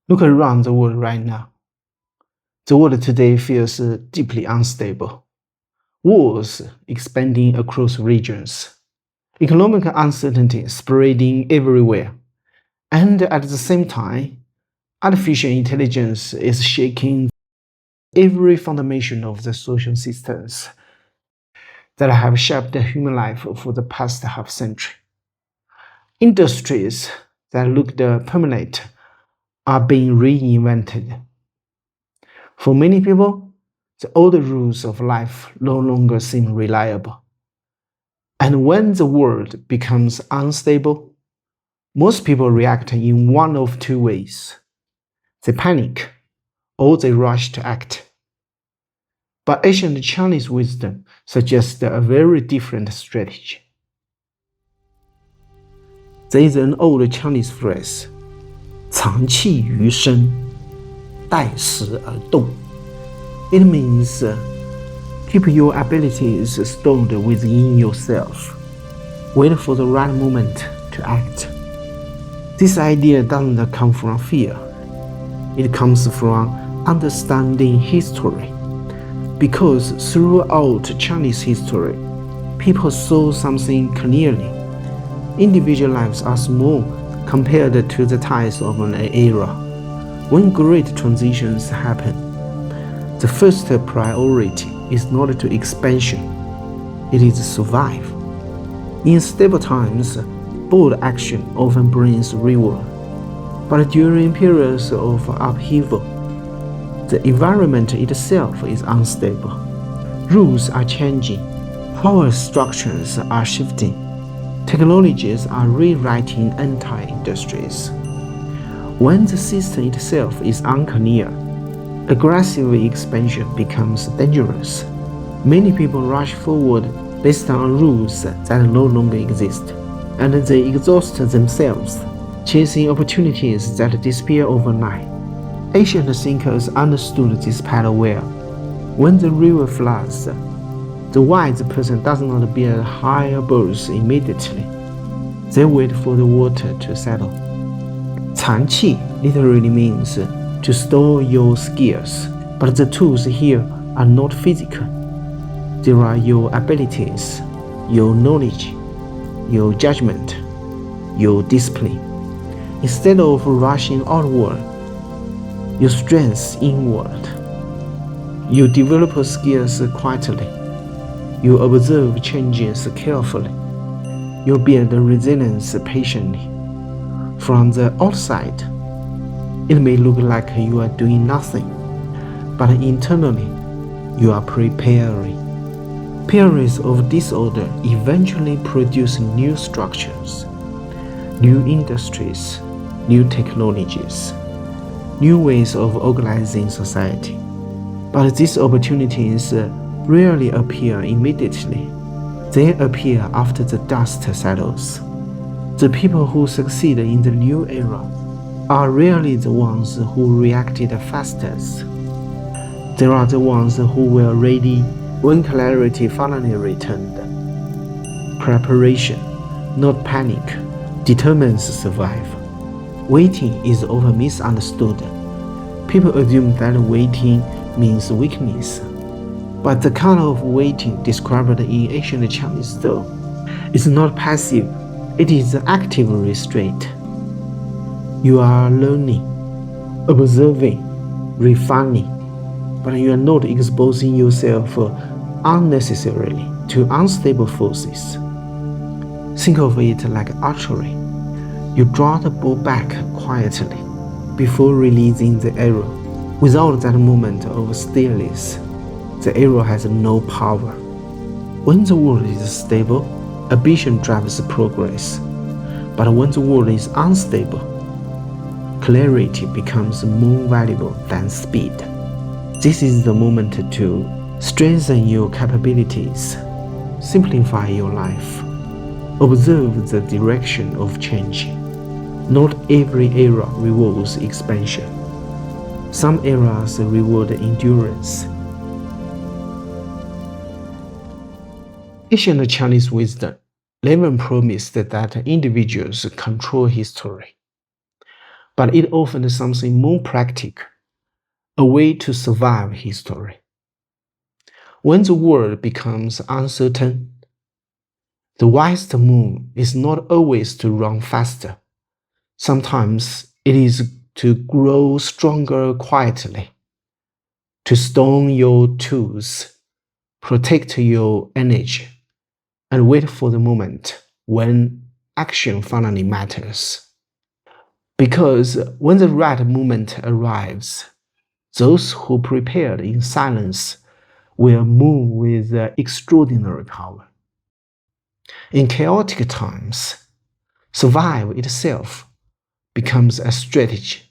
Look around the world right now. The world today feels deeply unstable. Wars expanding across regions. Economic uncertainty spreading everywhere. And at the same time, artificial intelligence is shaking every foundation of the social systems that have shaped human life for the past half century. Industries that looked permanent are being reinvented. For many people, the old rules of life no longer seem reliable. And when the world becomes unstable, most people react in one of two ways. They panic, or they rush to act. But ancient Chinese wisdom suggests a very different strategy. There is an old Chinese phrase, 藏器于身, 待时而动. It means keep your abilities stored within yourself. Wait for the right moment to act. This idea doesn't come from fear. It comes from understanding history. Because throughout Chinese history, people saw something clearly. Individual lives are small compared to the ties of an era. When great transitions happen, the first priority is not to expansion, it is to survive. In stable times, bold action often brings reward. But during periods of upheaval, the environment itself is unstable. Rules are changing, power structures are shifting, technologies are rewriting entire industries. When the system itself is unclear, aggressive expansion becomes dangerous. Many people rush forward based on rules that no longer exist, and they exhaust themselves, chasing opportunities that disappear overnight. Ancient thinkers understood this pattern well. When the river floods, the wise person does not build higher boats immediately. They wait for the water to settle. 藏器 literally means to store your skills, but the tools here are not physical. They are your abilities, your knowledge, your judgment, your discipline. Instead of rushing outward, you strengthen inward. You develop skills quietly. You observe changes carefully. You build resilience patiently. From the outside, it may look like you are doing nothing, but internally, you are preparing. Periods of disorder eventually produce new structures, new industries, new technologies, new ways of organizing society. But these opportunities rarely appear immediately. They appear after the dust settles. The people who succeed in the new era are rarely the ones who reacted fastest. They are the ones who were ready when clarity finally returned. Preparation, not panic, determines survival. Waiting is often misunderstood. People assume that waiting means weakness. But the kind of waiting described in ancient Chinese though is not passive, it is active restraint. You are learning, observing, refining, but you are not exposing yourself unnecessarily to unstable forces. Think of it like archery. You draw the bow back quietly before releasing the arrow. Without that moment of stillness, the arrow has no power. When the world is stable, ambition drives progress. But when the world is unstable, clarity becomes more valuable than speed. This is the moment to strengthen your capabilities, simplify your life, observe the direction of change. Not every era rewards expansion. Some eras reward endurance. Ancient Chinese wisdom never promised that individuals control history. but it often is something more practical, a way to survive history. When the world becomes uncertain, the wisest move is not always to run faster. Sometimes it is to grow stronger quietly, to stone your tools, protect your energy, and wait for the moment when action finally matters. Because when the right moment arrives, those who prepared in silence will move with extraordinary power. In chaotic times, survival itself becomes a strategy.